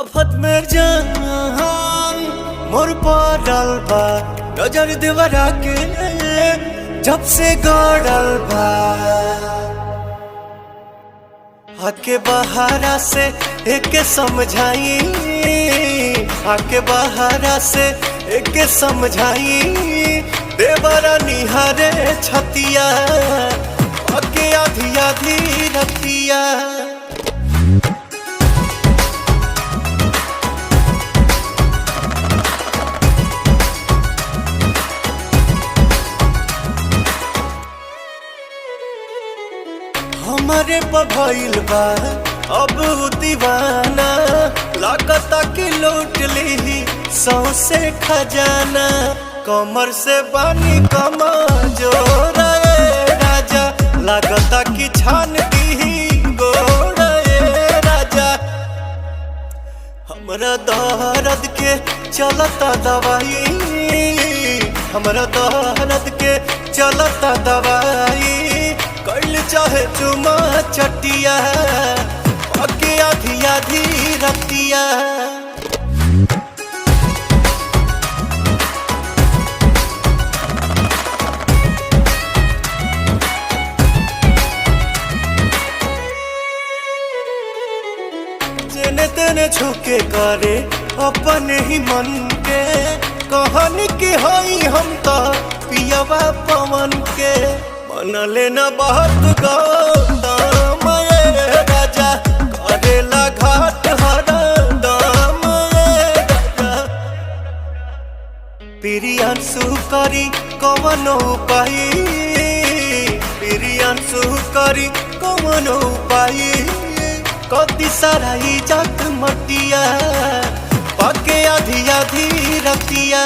आफत में जान मोर पड़ल बा नजर देवरा के जब से गड़ल बा आके बहारा से एक समझाई आके बहारा से एक समझाई देवरा निहारे छतिया आके आधी आधी रतिया हमारे पभइल बा अब दीवाना लागता कि लूट ली सौसे खजाना कमर से बानी कमा जोरा राजा लागता कि छान दी गोरा राजा हमरा दर्द के चलता दवाई हमरा दर्द के चलता दवाई कैल चाहे चुमा चटिया आके आधी आधी रतिया जेने तेने झुके करे अपने ही मन के कहन के हई हम तो पियवा पवन के मन लेना बहुत गौतम राजा करेला घाट हर दाम राजा प्रियांशु करी कवन उपाय प्रियांशु करी कवन उपाय कति सारा इज्जत मटिया पके आधी आधी रतिया।